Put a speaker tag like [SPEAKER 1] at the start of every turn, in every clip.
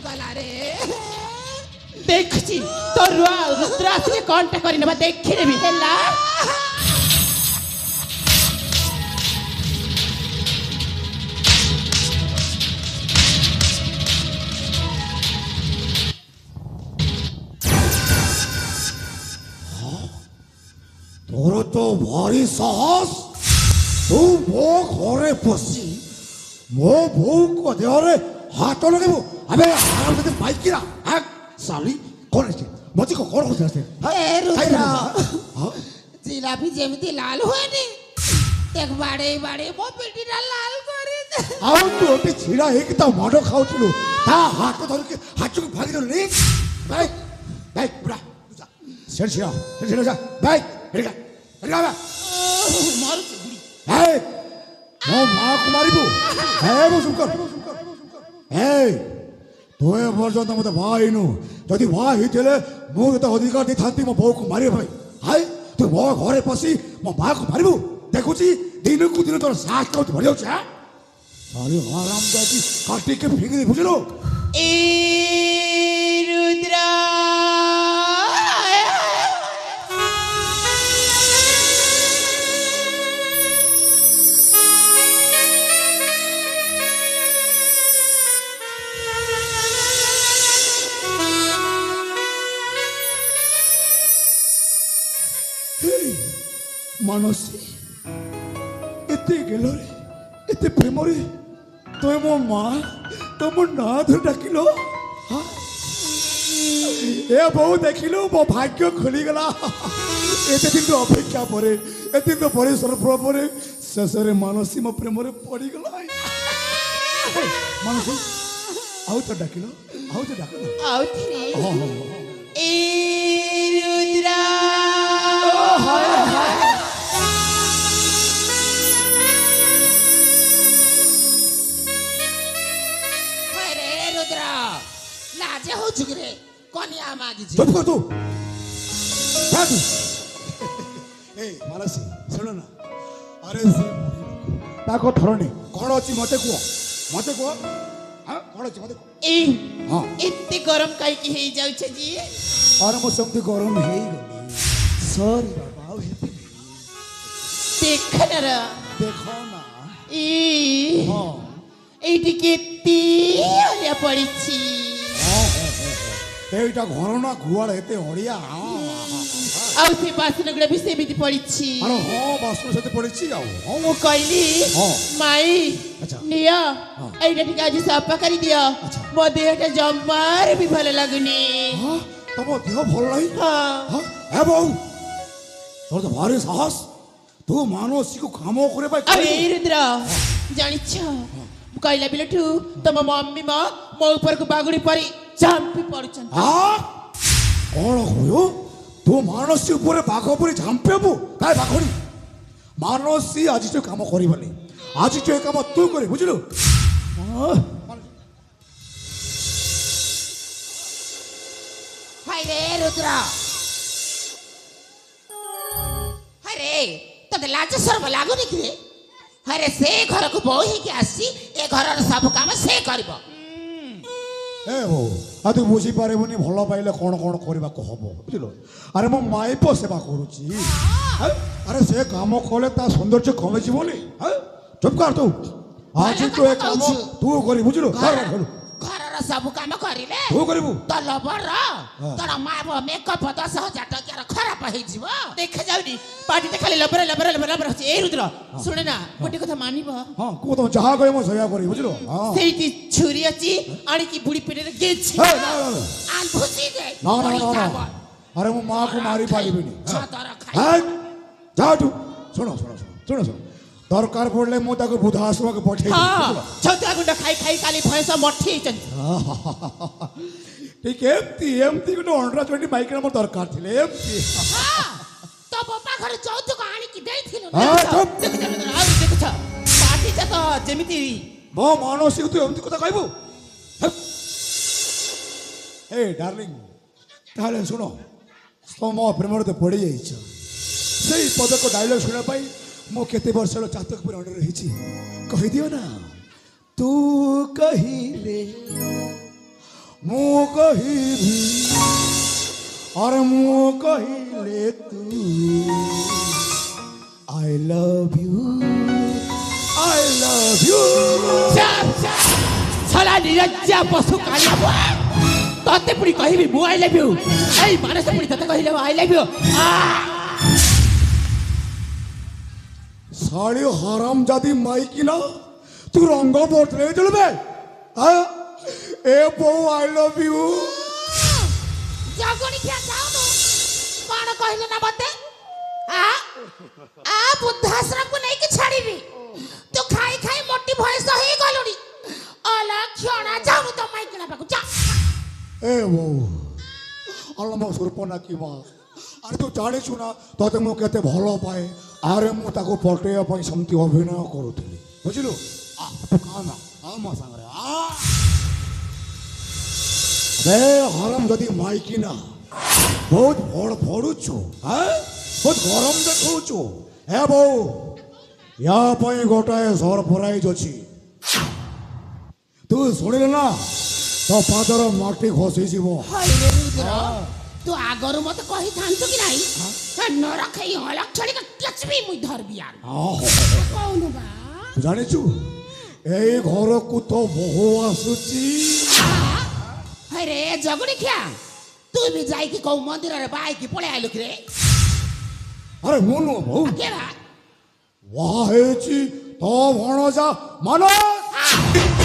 [SPEAKER 1] गला रे
[SPEAKER 2] देखुची तो रुद्रास के कांटा करी नबा देखि नेबी हेला
[SPEAKER 3] तोर तो भारी साहस तू मो घरे पशी मो बो को देहरे हाथ लगेबो अबे आराम से बाइक किरा हां साली कोन छे मती को कोन होते
[SPEAKER 1] ए रुद्र जिलापी जेमिति लाल होनी देख बाड़े बाड़े मो पेटीटा लाल करे
[SPEAKER 3] आउ तू ओटी छिड़ा हेक ता माडो खाउथिलु ता हाथ धर के हाथ को भागी दो रे बाइक बाइक बुरा सेठ जा बाइक हेगा हेगा
[SPEAKER 1] मारू बुड़ी
[SPEAKER 3] हे मो मां को मारिबो हे मो सुकर हे तोए पर्यंत मते भाइनु जदि भाई हितेले मो त अधिकार दे थांती मो बो को मारिबो भाई हाय तू मो घरे पसी मो मां को मारिबो देखुची दिन को दिन तोर साथ को भरियो छ सारे आराम दादी काटी के फेंक दे बुझलो
[SPEAKER 2] ए रुद्रा
[SPEAKER 3] मानसी एते गेलो रे एते प्रेम रे तो मो मां तो मो ना धर डाकिलो हां ए बहु देखिलो मो भाग्य खुली गला एते दिन तो अपेक्षा परे एते तो परिश्रम परे ससरे मानसी मो प्रेम रे पड़ी गला मानसी आउ तो डाकिलो
[SPEAKER 2] आउ थी
[SPEAKER 3] हां
[SPEAKER 2] ए रुद्रा
[SPEAKER 3] हाय हाय
[SPEAKER 1] लाजे हो चुकरे कोनिया मागी जी
[SPEAKER 3] चुप कर तू बैठ ए मानसी सुनो ना अरे से ताको थरणी कोन अछि मते को हां कोन अछि मते
[SPEAKER 2] ए
[SPEAKER 3] हां
[SPEAKER 2] इतने गरम काई की हे जाउ छे जी
[SPEAKER 3] अरे मो समति गरम हेई गली सॉरी बाबा आउ हेती
[SPEAKER 2] देख न
[SPEAKER 3] देखो ना
[SPEAKER 2] ए
[SPEAKER 3] हां
[SPEAKER 2] एटी केती ओलिया पड़ी छी
[SPEAKER 3] एटा घरना गुआड़ हेते हड़िया
[SPEAKER 2] आउ से बासन गुड़ा भी सेमिति पड़ी छी
[SPEAKER 3] अरे हां बासन सेते पड़ी छी आउ
[SPEAKER 2] हां मो कहली माई
[SPEAKER 3] अच्छा
[SPEAKER 2] निया एटा ठीक आज साफा करी दिया मो देहटा जम्मार भी भले लागनी
[SPEAKER 3] हां तमो देह भल नाही
[SPEAKER 2] हां
[SPEAKER 3] ए बहु तोर तो भारी साहस तू मानसी को कामो करे भाई
[SPEAKER 2] अरे रुद्र जानी छ कहला बिलठू तम मम्मी मो ऊपर को बागुड़ी परी झांपी पड़छन
[SPEAKER 3] हां कोन होयो तू मानसी ऊपर बाघ परी झांपेबु काय बाघड़ी मानसी आज जो काम करिबनी आज जो काम तू करे बुझलो
[SPEAKER 1] हाय रे रुद्र अरे तते लाज शर्म लागुनी कि अरे से घर को बोही के आसी ए घर सब काम से करबो
[SPEAKER 3] ए हो आ तू बुझी पारेबनी भलो पाइले कोन कोन करबा को हबो बुझलो अरे मो माइपो सेवा करूची अरे से काम कोले ता सौंदर्य कमे जीवनी चुप कर तू आज तो ए काम तू करी बुझलो
[SPEAKER 1] घर सब काम करिले
[SPEAKER 3] तू करिबु
[SPEAKER 1] त लबर तोरा माँ मेकअप 10,000 टका खराब हे जीव
[SPEAKER 2] देख जाउनी पार्टी ते खाली लबर होची ए रुद्र सुने ना गोटे कथा मानिबो
[SPEAKER 3] हां को तो जहा गए मो सया करी बुझलो हां
[SPEAKER 2] सेठी छुरी अछि आनी की बुढ़ी पेटे रे गेछि
[SPEAKER 1] आन भुसी दे
[SPEAKER 3] ना अरे मो मां को मारी पारिबिनी
[SPEAKER 1] छतर खाई
[SPEAKER 3] जा तू सुनो दरकार पड़ले मो ताको बुधा आश्रम के पठे
[SPEAKER 2] हां छता गुंडा खाई काली भैंसा मठी चं
[SPEAKER 3] ठीक एमती को 120 बाइक नंबर दरकार थिले एमती
[SPEAKER 1] हां तो बापा घर चौथक आनी की देई थिलो
[SPEAKER 3] हां चुप
[SPEAKER 2] देख छ पार्टी त जेमिति
[SPEAKER 3] मो मानसी तू एमती कथा कहबो ए डार्लिंग ताले सुनो तम प्रेमर तो पड़ी जाइछ सेई पद को डायलॉग सुना पाई मो केते वर्ष चातक पर अंडर रही कही दियो ना तू कहिले କହିବି ଆରେ ମୁଁ କହିଲେ ତୁ I love you
[SPEAKER 2] ছলা নিরজ্জা পশু কালিয়া ততে পুরি কহিবি মু আই লাভ ইউ এই মানুষ পুরি ততে কহিলে আই লাভ ইউ
[SPEAKER 3] साड़ी हराम जादी माइकी ना तू रंग बदले चलबे हाँ ए बो आई लव यू
[SPEAKER 1] ଜଗୁଣି ଖିଆ ଯାଉନୁ କଣ କହିଲୁ ନା ମତେ ବୃଦ୍ଧାଶ୍ରମକୁ ନେଇକି ଛାଡ଼ିବି ତୁ ଖାଇ ଖାଇ ମୋଟି ବୟସ ହେଇଗଲୁଣି ଅଲକ୍ଷଣା ଯାଉନୁ ତ ମାଇକିଣା ପାଖକୁ ଯା
[SPEAKER 3] ए बो अलम सुरपना की माँ अरे तू जानी ना तोते मु केते भलो पाए आरे मु ताको पटेया पई समति अभिनय करूथली बुझिलु काना आमा संगरे बे हराम जदी माइकी ना बहुत बड़ पड़ुछु हां बहुत गरम देखौछु हे बो या पई गोटाए सरप्राइज अछि तू सुनिल ना तो पादर माटी खसी जीवो
[SPEAKER 1] ହଇରେ ରୁଦ୍ର ତୁ ଆଗରୁ ମତେ କହିଥାନ୍ତୁ କି ନାହିଁ ନ ରଖେଇ ଅଲକ୍ଷଣୀ କେଚବି ମୁଇଁ ଧରବି ଆର କହୁନୁ ବା
[SPEAKER 3] ଜାଣିଛୁ ଏଇ ଘରକୁ ତ ବୋହୁ ଆସୁଛି
[SPEAKER 1] ହଇରେ ଜଗୁଣି ଖିଆ ତୁ ବି ଯାଇକି କୋଉ ମନ୍ଦିରରେ ବାଇକି ପଳେଇ ଆଇଲୁ କିରେ
[SPEAKER 3] ଆରେ ମୁଁ ନୁହଁ ବୋହୁ
[SPEAKER 1] କେ ବା
[SPEAKER 3] ବାହା ହେଇଛି ତ ଭଣଜା ମାନସ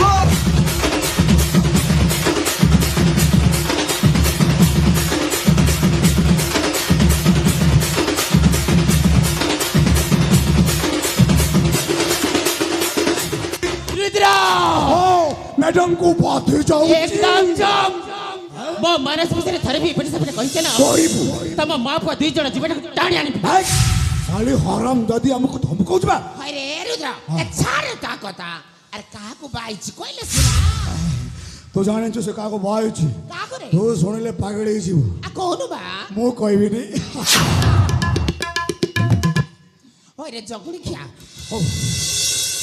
[SPEAKER 2] ରୁଦ୍ର
[SPEAKER 3] मैडम को बाधे जाऊँ
[SPEAKER 2] एकदम जम ମୋ ମାନସ ବିଷୟରେ ଥରେ ବି ଏପଟେ ସେପଟେ କହିଛ ନା ତମ ମା ପୁଅ ଦୁଇ ଜଣ ଜୀବନକୁ ଟାଣି ଆଣିବି
[SPEAKER 3] साली हराम दादी हमको धमकाउछ बा
[SPEAKER 1] ହଇରେ ରୁଦ୍ର ଏ ଛାଡ ତା କଥା ଆରେ କାହାକୁ ବାଇଛି କହିଲେ ସିନା
[SPEAKER 3] तो जाने से काको बाहा ହେଇଛି
[SPEAKER 1] କାହାକୁ ରେ
[SPEAKER 3] तू ଶୁଣିଲେ ପାଗଳ ହେଇଯିବୁ
[SPEAKER 1] କହୁନୁ ବା
[SPEAKER 3] ମୁଁ କହିବିନି
[SPEAKER 1] ହଇରେ ଜଗୁଣି ଖିଆ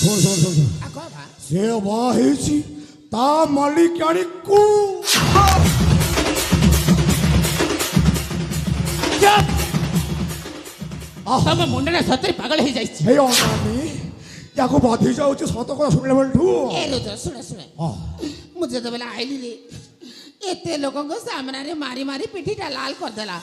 [SPEAKER 3] ଶୁଣ ଶୁଣ ଶୁଣ ଶୁଣ
[SPEAKER 1] କହ ବା
[SPEAKER 3] ସେ ବାହା ହେଇଛି ତା ମାଲିକାଣୀକୁ
[SPEAKER 2] ତମ ମୁଣ୍ଡରେ ସତରେ ପାଗଳ ହେଇଯାଇଛି
[SPEAKER 3] ହେ ଅନାନି ୟାକୁ ବାଧି ଯାଉଛି ସତ କଥା ଶୁଣିଲା ବେଳଠୁ
[SPEAKER 1] ଏ ରୁଦ୍ର ଶୁଣେ ଶୁଣେ ମୁଁ ଯେତେବେଳେ ଆଇଲି ରେ ଏତେ ଲୋକଙ୍କ ସାମ୍ନାରେ ମାରି ମାରି ପିଠିଟା ଲାଲ କରିଦେଲା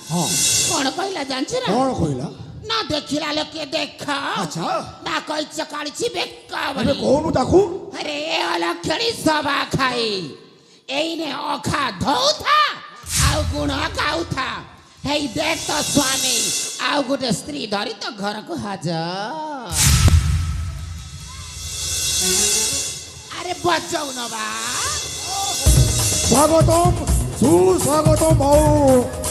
[SPEAKER 1] କଣ କହିଲା ଜାଣିଛୁ ନା
[SPEAKER 3] କଣ କହିଲା
[SPEAKER 1] ନା ଦେଖିଲା ଲୋକେ ଦେଖ
[SPEAKER 3] ଆଚ୍ଛା
[SPEAKER 1] ନା କହିଛ କାଢିଛି ବେକ
[SPEAKER 3] ଏବେ କହୁନୁ ତାକୁ
[SPEAKER 1] ଆରେ ଅଲକ୍ଷଣୀ ସଭା ଖାଇ ଏଇନେ ଅଖା ଧଉଥା ଆଉ ଗୁଣ ଗାଉଥା ହେଇ ଦେଖ ତ ସ୍ୱାମୀ ଆଉ ଗୋଟେ ସ୍ତ୍ରୀ ଧରି ତ ଘରକୁ ହାଜର আরে বজাও না বা
[SPEAKER 3] স্বাগতম সুস্বাগতম বউ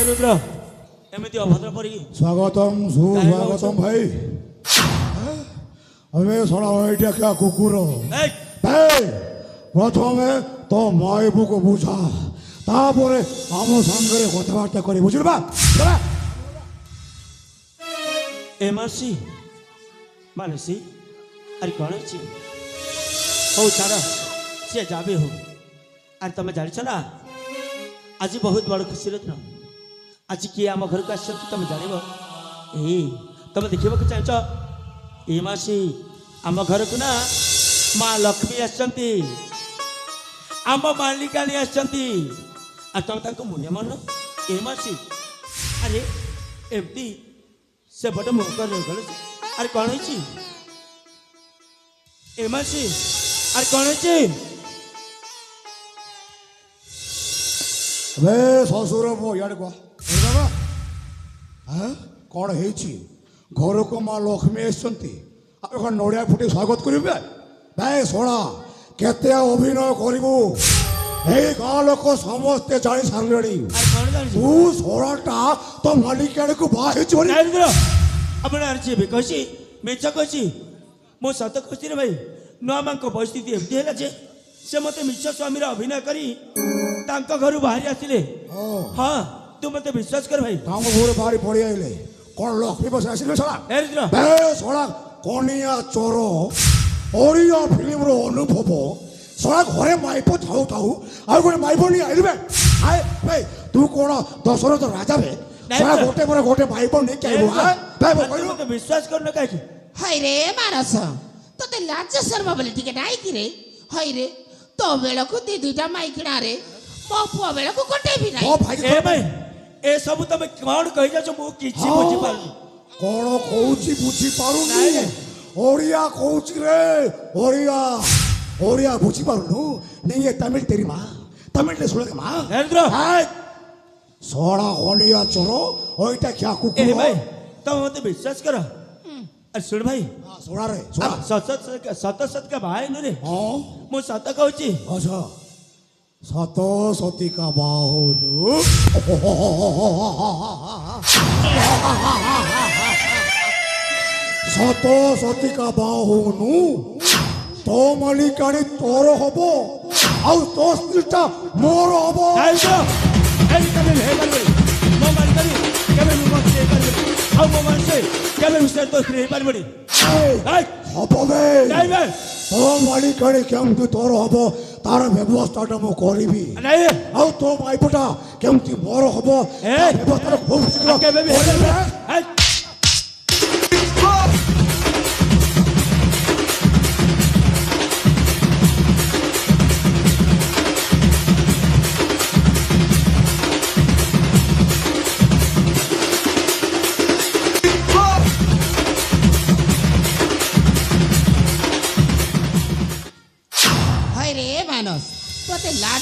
[SPEAKER 4] रुद्र एमती अभद्र पड़ी
[SPEAKER 3] स्वागतम सुस्वागतम भाई हमें सोना बैठा क्या कुकुर प्रथम तो माइबू को बुझा तापरे आम संगे कथबार्ता कर बुझलबा
[SPEAKER 4] एमसी मानसी अरे कौन अच्छी हो छाड़ सी जाबे हो अरे तुम जान ना आज बहुत बड़ खुशी दिन आज किए आम घर को आस तुम जान तुम देखा चाहछ ये मासी आम घर को ना माँ लक्ष्मी आम मालिकाणी तुम मुनिया मन ये मासी अरे एमती से बट मुख अरे कौन है ए मासी अरे कौन है
[SPEAKER 3] वे ससुर मो यार को कौन है घर को माँ लक्ष्मी आसती नड़िया फुटे स्वागत करेंगे भाई शोना केते अभिनय करू এই ଗାଁ ଲୋକ ସମସ୍ତେ ଜାଣି ସାରିଲେଣି
[SPEAKER 4] ଆରେ କ'ଣ ଜାଣିଛୁ
[SPEAKER 3] ତୁ ସୋରାଟା ତୋ ମାଲିକାଣୀକୁ ବାହା ହେଇଛୁ ବୋଲି
[SPEAKER 4] ନରେନ୍ଦ୍ର ଆପଣ ଆଣିଛି ଏବେ କହିଛି ମିଛ କହିଛି ମୁଁ ସତ କହିଛି ରେ ଭାଇ ନୂଆ ମାଙ୍କ ପରିସ୍ଥିତି ଏମିତି ହେଲା ଯେ ସେ ମୋତେ ମିଛ ସ୍ୱାମୀର ଅଭିନୟ କରି ତାଙ୍କ ଘରୁ ବାହାରି ଆସିଲେ ହଁ ତୁ ମୋତେ ବିଶ୍ୱାସ କର ଭାଇ
[SPEAKER 3] ତାଙ୍କ ଘରେ ବାହାରି ପଳେଇ ଆଇଲେ କ'ଣ ଲକ୍ଷ୍ମୀ ବସ ଆସିଲେ ଶଳା
[SPEAKER 4] ନରେନ୍ଦ୍ର
[SPEAKER 3] ବେ ଶଳା କନିଆ ଚୋର ଓଡ଼ିଆ ଫିଲ୍ମର ଅନୁଭବ ଶଳା ଘରେ ମାଇପ ଥାଉ ଥାଉ ଆଉ ଗୋଟେ ମାଇପ ନେଇ ଆଇଲୁ ଆଏ ବେ ତୁ କ'ଣ ଦଶରଥ ରାଜା ବେ ଶଳା ଗୋଟେ ପରେ ଗୋଟେ ମାଇପ ନେଇକି ଆଇବୁ କହିଲୁ
[SPEAKER 4] ମୋତେ ବିଶ୍ୱାସ କରୁନ କାହିଁକି
[SPEAKER 1] ହଇରେ ମାନସ ତତେ ଲାଜ ଶର୍ମ ବୋଲି ଟିକେ ନାଇଁ କି ରେ ହଇରେ ତୋ ବେଳକୁ ଦିଟା ମାଇକିଣାରେ ମୋ ପୁଅ ବେଳକୁ ଗୋଟେ ବି
[SPEAKER 3] ମୋ
[SPEAKER 1] ନାହିଁ
[SPEAKER 3] ଭାଇ
[SPEAKER 4] ଏ ଭାଇ ଏସବୁ ତମେ କ'ଣ କହିଯାଉଛ ମୁଁ କିଛି ବୁଝିପାରୁନି
[SPEAKER 3] କ'ଣ କହୁଛି ବୁଝିପାରୁନି
[SPEAKER 4] ନାଇଁ।
[SPEAKER 3] ଓଡ଼ିଆ କହୁଛି ରେ ଓଡ଼ିଆ ଓଡ଼ିଆ ବୁଝିପାରୁନୁ नहीं ये तमिल तेरी माँ तमिल ने सुने माँ
[SPEAKER 4] नरेंद्र
[SPEAKER 3] सोड़ा होलिया चोरो ओइटा क्या
[SPEAKER 4] ए
[SPEAKER 3] कुकुर
[SPEAKER 4] भाई तम मते विश्वास करो अरे सुन भाई
[SPEAKER 3] सोड़ा रे सोड़ा
[SPEAKER 4] सत सत का भाई नु रे
[SPEAKER 3] हाँ
[SPEAKER 4] मु सत कहूची
[SPEAKER 3] अच्छा सतो सती का बाहुनु सतो सती का बाहुनु तो मालिकाणी तोर हबो आउ तो स्त्रीटा मोर हबो
[SPEAKER 4] नरेंद्र एई तमे हे करबे मो मान करी केबे मु मत हे करबे आ मो मान से केबे उसे तो स्त्री हे परबडी ए
[SPEAKER 3] हबो बे
[SPEAKER 4] नहीं बे
[SPEAKER 3] तो मालिकाणी केमती तोर हबो तार व्यवस्थाटा मु करिबी
[SPEAKER 4] नहीं
[SPEAKER 3] आउ तो माइपटा केमती मोर हबो
[SPEAKER 4] ए
[SPEAKER 3] व्यवस्था खूब शीघ्र
[SPEAKER 4] केबे भी हे करबे ए
[SPEAKER 1] হইরে মানস তোতে লাজ